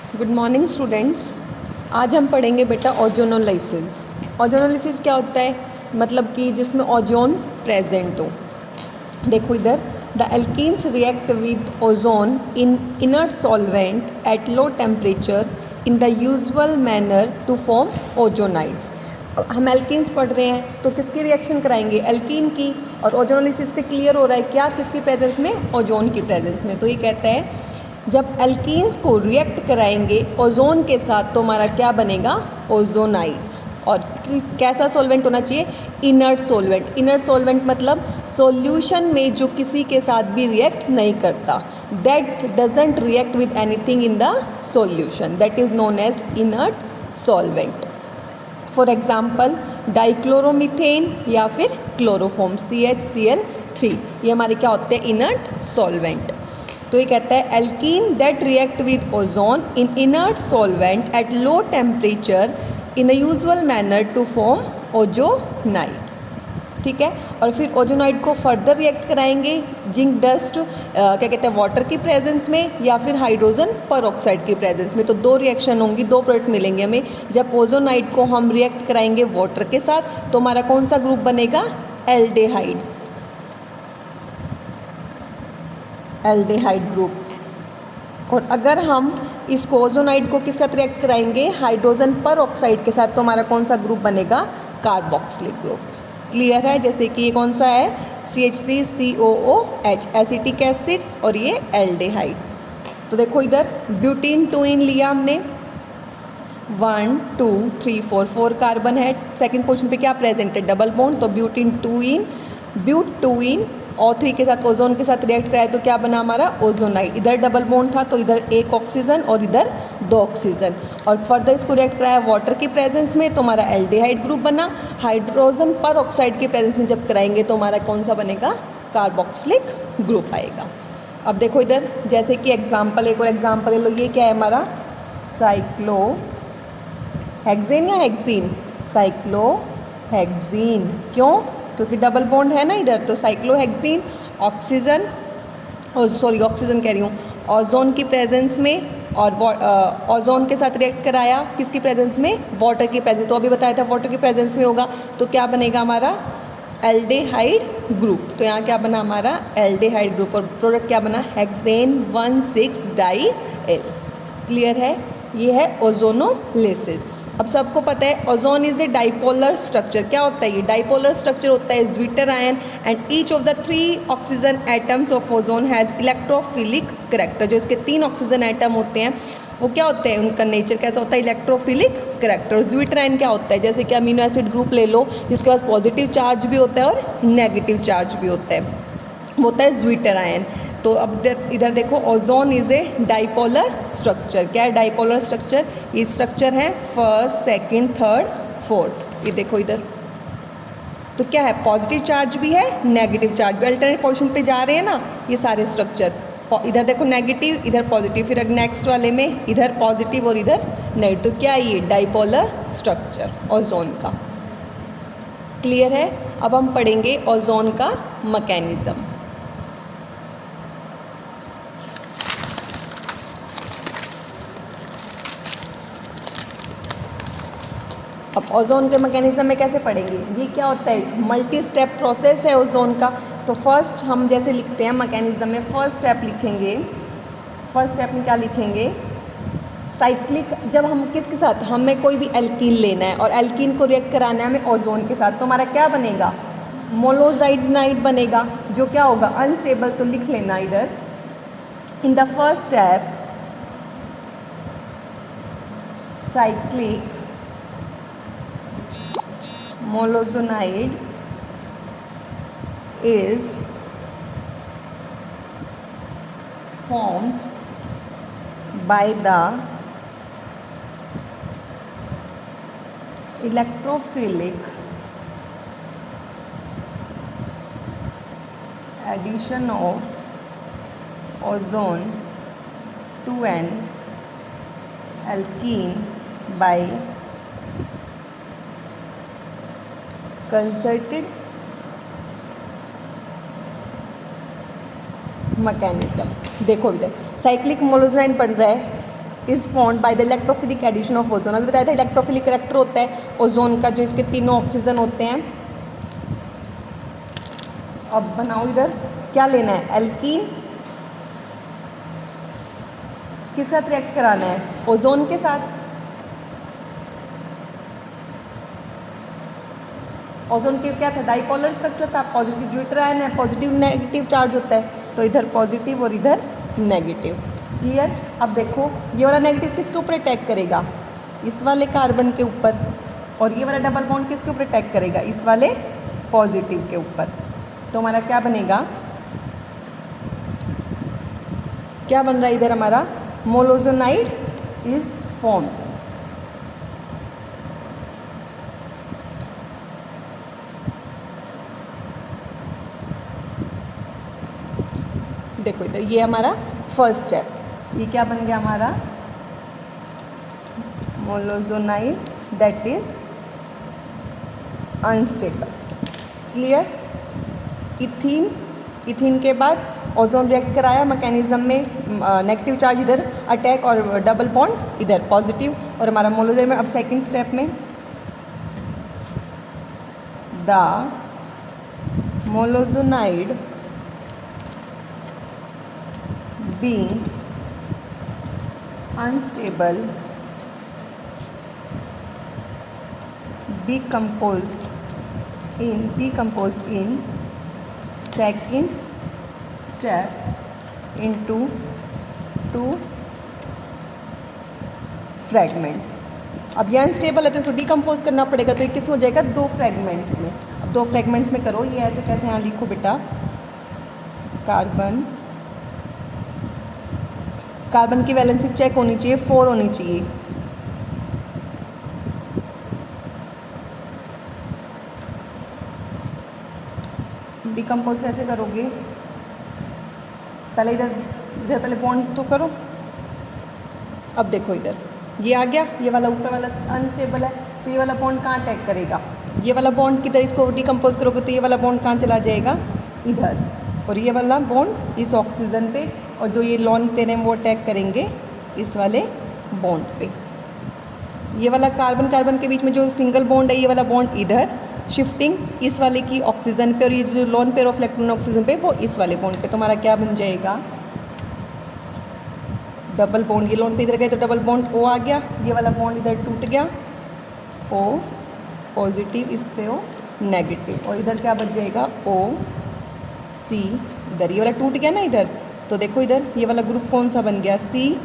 Good morning students. आज हम पढ़ेंगे बेटा ओजोनोलाइसिस। ओजोनोलाइसिस क्या होता है, मतलब कि जिसमें ओजोन प्रेजेंट हो। देखो इधर, the alkenes react with ozone in inert solvent at low temperature in the usual manner to form ozonides. हम एल्कीन्स पढ़ रहे हैं तो किसकी रिएक्शन कराएंगे, एल्कीन की। और ओजोनोलाइसिस से क्लियर हो रहा है क्या, किसकी प्रेजेंस में, ओजोन की प्रेजेंस में। तो ये कहता है जब एल्कीन्स को रिएक्ट कराएंगे ओजोन के साथ तो हमारा क्या बनेगा, ओजोनाइड्स। और कैसा सॉल्वेंट होना चाहिए, इनर्ट सॉल्वेंट। इनर्ट सॉल्वेंट मतलब सॉल्यूशन में जो किसी के साथ भी रिएक्ट नहीं करता, that doesn't react with anything in the solution, that is known as inert solvent. For example dichloromethane या फिर क्लोरोफॉर्म CHCl3, ये हमारे क्या होते हैं, इनर्ट सॉल्वेंट। तो ये कहता है alkene that react with ozone in inert solvent at low temperature in a usual manner to form ozonide. ठीक है, और फिर ओजोनाइड को फर्दर रिएक्ट कराएंगे जिंक डस्ट क्या कहते हैं, वाटर की प्रेजेंस में या फिर हाइड्रोजन परऑक्साइड की प्रेजेंस में। तो दो रिएक्शन होंगी, दो प्रोडक्ट मिलेंगे हमें। जब ओजोनाइड को हम रिएक्ट कराएंगे वाटर के साथ तो हमारा कौन सा ग्रुप बनेगा, एल्डेहाइड, एल्डेहाइड ग्रुप। और अगर हम इसको ओजोनाइड को किसके साथ रिएक्ट कराएंगे, हाइड्रोजन परऑक्साइड के साथ, तो हमारा कौन सा ग्रुप बनेगा, कार्बोक्सिलिक ग्रुप। क्लियर है, जैसे कि ये कौन सा है, CH3COOH एसिटिक एसिड, और ये एल्डेहाइड। तो देखो इधर ब्यूटीन 2 लिया हमने, 1 2 3 4 4 कार्बन है। सेकंड पोजीशन पे क्या प्रेजेंट है, डबल बॉन्ड। तो ब्यूटीन 2 ब्यूट 2 O3 के साथ ओजोन के साथ रिएक्ट कराए तो क्या बना हमारा, ओजोनाइड। इधर डबल बॉन्ड था तो इधर एक ऑक्सीजन और इधर 2 ऑक्सीजन। और फर्दर इसको रिएक्ट कराया वाटर की प्रेजेंस में तो हमारा एल्डेहाइड ग्रुप बना। हाइड्रोजन पर ऑक्साइड की प्रेजेंस में जब कराएंगे तो हमारा कौन सा बनेगा, कार्बोक्सिलिक ग्रुप आएगा। अब देखो इधर, जैसे कि एग्जाम्पल, एक और एग्जाम्पल ले लो। ये क्या है हमारा, साइक्लो हेक्सेन या हेक्सीन, साइक्लोहेक्सीन। क्यों, क्योंकि डबल बॉन्ड है ना इधर, तो साइक्लोहेक्सीन ऑक्सीजन, सॉरी ऑक्सीजन कह रही हूँ, ओजोन की प्रेजेंस में। और ओजोन के साथ रिएक्ट कराया किसकी प्रेजेंस में, वाटर की प्रेजेंस। तो अभी बताया था वाटर की प्रेजेंस में होगा तो क्या बनेगा हमारा, एल्डेहाइड ग्रुप। तो यहाँ क्या बना हमारा, एल्डेहाइड ग्रुप। और प्रोडक्ट क्या बना, हेक्सेन 1,6 डाई एल। क्लियर है, ये है ओजोनोलाइसिस। अब सबको पता है ozone is a dipolar structure. क्या होता है ये, डाइपोलर स्ट्रक्चर होता है, zwitter ion and each of the 3 oxygen atoms of ozone has electrophilic character. जो इसके 3 ऑक्सीजन एटम होते हैं वो क्या होते हैं, उनका नेचर कैसा होता है, इलेक्ट्रोफिलिक करेक्टर। ज्विटर आयन क्या होता है, जैसे कि अमीनो एसिड ग्रुप ले लो जिसके पास पॉजिटिव चार्ज भी होता है और नेगेटिव चार्ज भी होता है, वो होता है ज्विटर आयन। तो अब इधर देखो, ozone is a dipolar structure. क्या है डाइपोलर स्ट्रक्चर, ये स्ट्रक्चर है फर्स्ट सेकंड थर्ड फोर्थ। ये देखो इधर, तो क्या है, पॉजिटिव चार्ज भी है नेगेटिव चार्ज भी, अल्टरनेट पोजीशन पे जा रहे हैं ना ये सारे स्ट्रक्चर। इधर देखो नेगेटिव, इधर पॉजिटिव, फिर नेक्स्ट वाले में इधर पॉजिटिव और इधर नेगेटिव। तो क्या है ये, डाइपोलर स्ट्रक्चर ओजोन का। क्लियर है, अब हम पढ़ेंगे ओजोन का मैकेनिज्म। अब ओजोन के मैकेनिज्म में कैसे पढ़ेंगे, ये क्या होता है, मल्टी स्टेप प्रोसेस है ओजोन का। तो फर्स्ट हम जैसे लिखते हैं मैकेनिज्म में, फर्स्ट स्टेप लिखेंगे, फर्स्ट स्टेप में क्या लिखेंगे, साइक्लिक। जब हम किसके साथ, हमें कोई भी एल्कीन लेना है और एल्कीन को रिएक्ट कराना है हमें ओजोन के साथ, तो हमारा क्या बनेगा, मोनोजाइनाइड बनेगा, जो क्या होगा, अनस्टेबल। तो लिख लेना इधर, in the first step cyclic molozonide is formed by the electrophilic addition of ozone to an alkene by concerted mechanism. देखो इधर साइक्लिक मोनोजाइनाइड बन रहा है, is formed by the electrophilic addition of ozone. अभी बताया था इलेक्ट्रोफिलिक करेक्टर होता है ओजोन का, जो इसके तीनों ऑक्सीजन होते हैं। अब बनाओ इधर क्या लेना है, एल्कीन किस साथ रिएक्ट कराना है, ओजोन के साथ। ओजोन के क्या था, डाइपोलर स्ट्रक्चर था, पॉजिटिव जो आयन है पॉजिटिव नेगेटिव चार्ज होता है, तो इधर पॉजिटिव और इधर नेगेटिव। क्लियर। अब देखो ये वाला नेगेटिव किसके ऊपर अटैक करेगा, इस वाले कार्बन के ऊपर, और ये वाला डबल बॉन्ड किसके ऊपर अटैक करेगा, इस वाले पॉजिटिव के ऊपर। तो हमारा क्या बनेगा, क्या बन रहा है इधर हमारा, मोलोजोनाइड इज फॉर्म्ड। देखो इधर ये हमारा फर्स्ट स्टेप, ये क्या बन गया हमारा, molozonide that is unstable. Clear. Ethene, ethene के बाद ओजोन रिएक्ट कराया मैकेनिज्म में, नेगेटिव चार्ज इधर अटैक और डबल बॉन्ड इधर पॉजिटिव, और हमारा मोलोजोनाइड में। अब सेकंड स्टेप में the molozonide being unstable decomposed in second step into two fragments। अब ये अनस्टेबल है तो इसको डिकम्पोज करना पड़ेगा, तो ये किस में हो जाएगा, दो फ्रैगमेंट्स में। अब दो फ्रैगमेंट्स में करो, ये ऐसे कैसे, यहाँ लिखो बेटा, कार्बन, कार्बन की वैलेंसी चेक होनी चाहिए, 4 होनी चाहिए। डिकम्पोज कैसे करोगे, पहले इधर इधर पहले बॉन्ड तो करो। अब देखो इधर ये आ गया, ये वाला ऊपर वाला अनस्टेबल है, तो ये वाला बॉन्ड कहाँ अटैक करेगा, ये वाला बॉन्ड किधर, इसको डिकम्पोज करोगे तो ये वाला बॉन्ड कहाँ चला जाएगा, इधर, और ये वाला बॉन्ड इस ऑक्सीजन पे, और जो ये लॉन पेयर हैं वो अटैक करेंगे इस वाले बॉन्ड पे। ये वाला कार्बन कार्बन के बीच में जो सिंगल बॉन्ड है, ये वाला बॉन्ड इधर शिफ्टिंग इस वाले की ऑक्सीजन पे, और ये जो lone pair of electron oxygen पे वो इस वाले बॉन्ड पे। तो हमारा क्या बन जाएगा, डबल बॉन्ड, ये लॉन पे इधर गए तो डबल बॉन्ड ओ आ गया, ये वाला बॉन्ड इधर टूट गया, ओ पॉजिटिव, इस पे ओ नेगेटिव, और इधर क्या बच जाएगा, ओ सी, इधर ये वाला टूट गया ना इधर, तो देखो इधर ये वाला ग्रुप कौन सा बन गया, सी,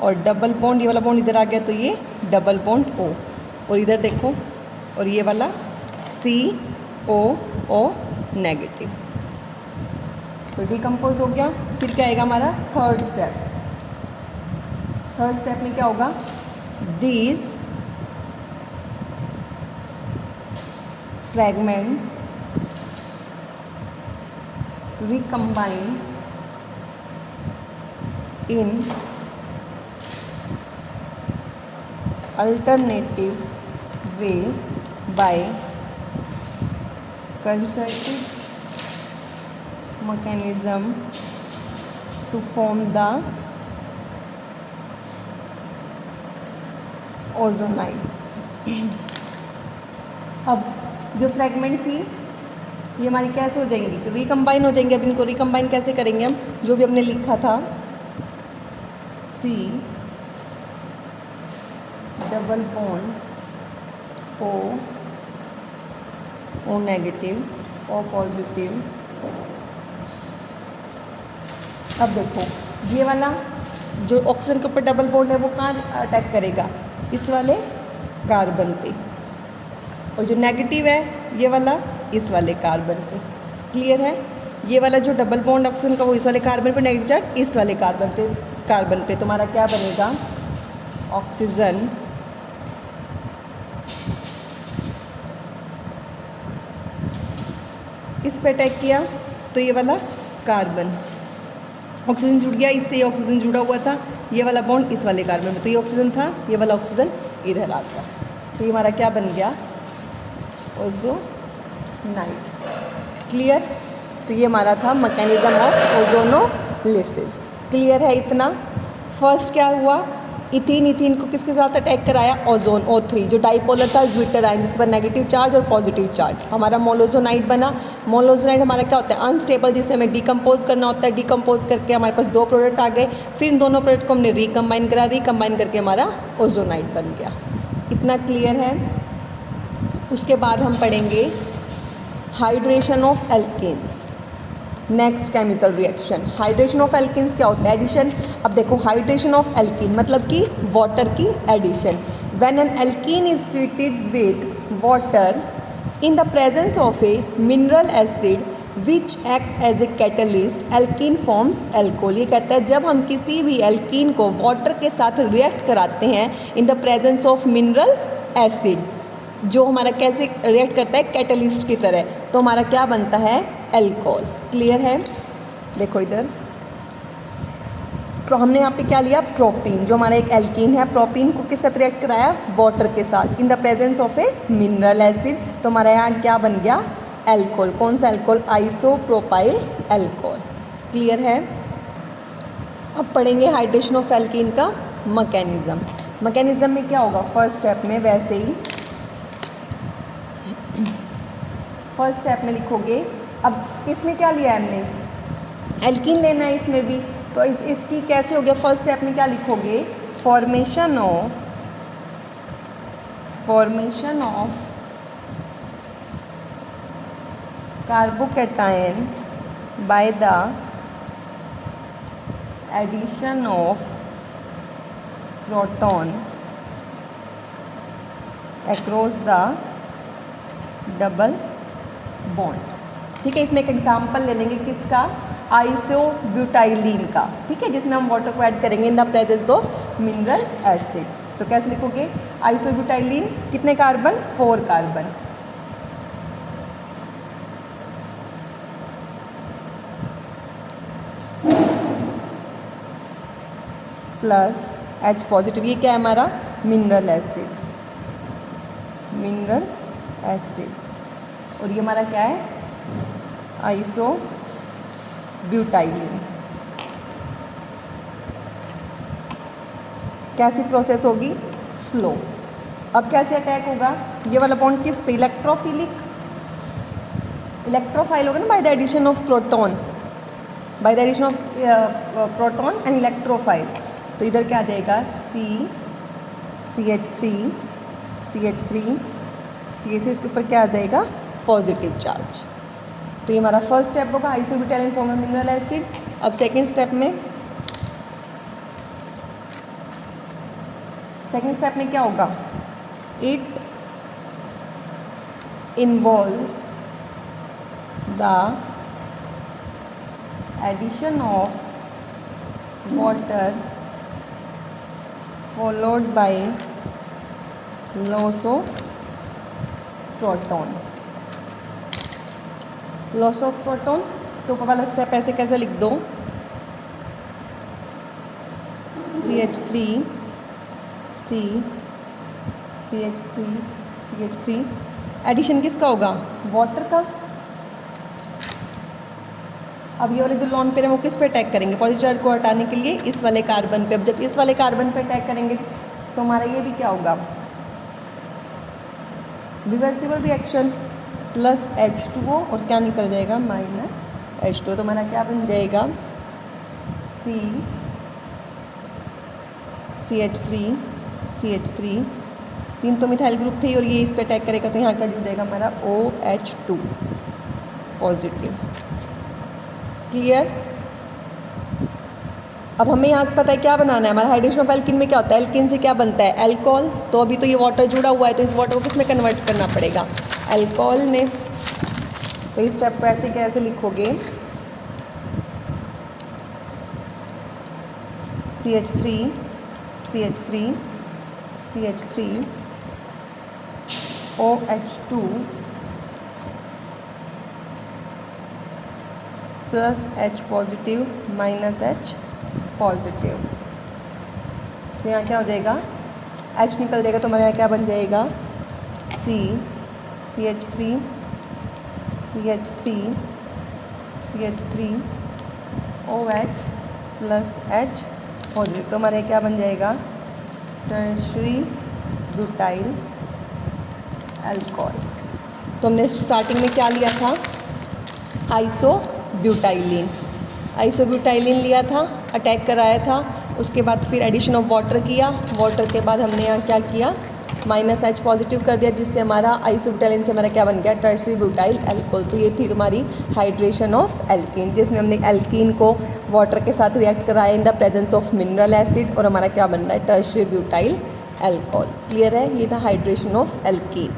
और डबल बॉन्ड, ये वाला बॉन्ड इधर आ गया तो ये डबल बॉन्ड ओ, और इधर देखो, और ये वाला सी ओ नेगेटिव, तो डिकम्पोज हो गया। फिर क्या आएगा हमारा थर्ड स्टेप, थर्ड स्टेप में क्या होगा, these fragments recombine in alternative way by concerted mechanism to form the ozonide। अब जो फ्रैगमेंट थी ये हमारी कैसे हो जाएंगी, रिकम्बाइन हो जाएंगे। अब इनको रिकम्बाइन कैसे करेंगे हम, जो भी हमने लिखा था, C double bond O negative, O positive. अब देखो ये वाला जो ऑक्सीजन के ऊपर डबल बॉन्ड है वो कहाँ अटैक करेगा, इस वाले कार्बन पे, और जो नेगेटिव है ये वाला इस वाले कार्बन पे। क्लियर है। ये वाला जो डबल बॉन्ड ऑक्सीजन का वो इस वाले कार्बन पे, नेगेटिव चार्ज इस वाले कार्बन पे। तुम्हारा क्या बनेगा, ऑक्सीजन इस पे अटैक किया तो ये वाला कार्बन, ऑक्सीजन जुड़ गया, इससे ये ऑक्सीजन जुड़ा हुआ था, ये वाला बॉन्ड इस वाले कार्बन में, तो ये ऑक्सीजन था, ये वाला ऑक्सीजन इधर आ गया, तो ये हमारा क्या बन गया, ओजोनाइड। क्लियर। तो ये हमारा था मैकेनिज्म ऑफ ओजोनोलिसिस। क्लियर है इतना। फर्स्ट क्या हुआ, इथीन को किसके साथ अटैक कराया, ओजोन O3 जो डाइपोलर था ज्विटर आयन जिसके पर नेगेटिव चार्ज और पॉजिटिव चार्ज। हमारा मोलोजोनाइड बना। मोलोजोनाइड हमारा क्या होता है, अनस्टेबल, जिसे हमें डिकम्पोज करना होता है। डिकम्पोज करके हमारे पास 2 प्रोडक्ट आ गए, फिर इन दोनों प्रोडक्ट को हमने रिकम्बाइन करा, रिकम्बाइन करके हमारा ओजोनाइड बन गया। इतना क्लियर है। उसके बाद हम पढ़ेंगे hydration of alkenes. Next chemical reaction, hydration of alkenes क्या होता है, एडिशन। अब देखो हाइड्रेशन ऑफ एल्कीन मतलब कि वाटर की एडिशन। When an alkene is treated with water in the presence of a mineral acid which act as a catalyst, alkene forms alcohol. ये कहता है जब हम किसी भी एल्कीन को वाटर के साथ रिएक्ट कराते हैं इन the presence of mineral acid, जो हमारा कैसे रिएक्ट करता है, कैटलिस्ट की तरह, तो हमारा क्या बनता है, एल्कोहल। क्लियर है। देखो इधर हमने यहाँ पे क्या लिया, प्रोपीन, जो हमारा एक एल्कीन है। प्रोपीन को किसका रिएक्ट कराया, वाटर के साथ, इन the presence of a mineral acid, तो हमारा यहाँ क्या बन गया, एल्कोहल। कौन सा एल्कोहल, आइसोप्रोपाइल एल्कोहल। क्लियर है। अब पढ़ेंगे हाइड्रेशन ऑफ एल्कीन का मैकेनिज्म। मैकेनिज्म में क्या होगा, फर्स्ट स्टेप में वैसे ही फर्स्ट स्टेप में लिखोगे। अब इसमें क्या लिया है हमने, एल्कीन लेना है इसमें भी, तो इसकी कैसे हो गया, फर्स्ट स्टेप में क्या लिखोगे, formation of carbocation by the addition of proton across the double bond. ठीक है, इसमें एक एग्जांपल ले लेंगे किसका, आइसोब्यूटाइलीन का। ठीक है, जिसमें हम वाटर को ऐड करेंगे इन the presence of mineral acid. तो कैसे लिखोगे, आइसोब्यूटाइलीन कितने carbon, 4 carbon, plus H positive, ये क्या है हमारा, मिनरल एसिड, और ये हमारा क्या है, आइसोब्यूटाइलीन। कैसी प्रोसेस होगी, स्लो। अब कैसे अटैक होगा, ये वाला बॉन्ड किस पे, इलेक्ट्रोफाइल होगा ना, by the addition of proton, and electrophile. तो इधर क्या आ जाएगा, CH3 इसके ऊपर क्या आ जाएगा, पॉजिटिव चार्ज। तो ये हमारा फर्स्ट स्टेप होगा, isobutylene form of mineral acid. अब सेकंड स्टेप में क्या होगा, it involves the addition of water followed by loss of proton. Loss of proton, तो वाला स्टेप ऐसे कैसे लिख दो, CH3 एडिशन किसका होगा, वाटर का। अब ये वाले जो लॉन पेयर है वो किस पे अटैक करेंगे, पॉजिटिव चार्ज को हटाने के लिए इस वाले कार्बन पे। अब जब इस वाले कार्बन पे अटैक करेंगे तो हमारा ये भी क्या होगा, रिवर्सिबल रिएक्शन, प्लस H2O और क्या निकल जाएगा, माइनस H2O। तो हमारा क्या बन जाएगा, CH3 तीन तो मिथाइल ग्रुप थे और ये इस पे अटैक करेगा तो यहाँ क्या जुड़ जाएगा हमारा OH2 पॉजिटिव। क्लियर। अब हमें यहाँ पता है क्या बनाना है, हमारा हाइड्रेशन ऑफ एल्कीन में क्या होता है, एल्कीन से क्या बनता है, अल्कोहल। तो अभी तो ये वाटर जुड़ा हुआ है तो इस वाटर को किस में कन्वर्ट करना पड़ेगा, अल्कोहल में। तो इस स्टेप को ऐसे कैसे लिखोगे, CH3 OH2 plus H positive minus H positive. तो यहाँ क्या हो जाएगा, H निकल जाएगा तो हमारे यहाँ क्या बन जाएगा, CH3 OH plus H positive. तो हमारे क्या बन जाएगा, टर्शरी ब्यूटाइल अल्कोहल। तो हमने स्टार्टिंग में क्या लिया था, आइसोब्यूटाइलिन लिया था, अटैक कराया था। उसके बाद फिर एडिशन ऑफ वाटर किया, वाटर के बाद हमने यहाँ क्या किया, -H पॉजिटिव कर दिया, जिससे हमारा आइसोब्यूटाइलिन से हमारा क्या बन गया, टर्शरी ब्यूटाइल अल्कोहल। तो ये थी तुम्हारी हाइड्रेशन ऑफ एल्कीन, जिसमें हमने एल्कीन को वाटर के साथ रिएक्ट कराया इन the presence of mineral acid, और हमारा क्या बन रहा है, टर्शरी ब्यूटाइल अल्कोहल। क्लियर है, ये था हाइड्रेशन ऑफ एल्कीन।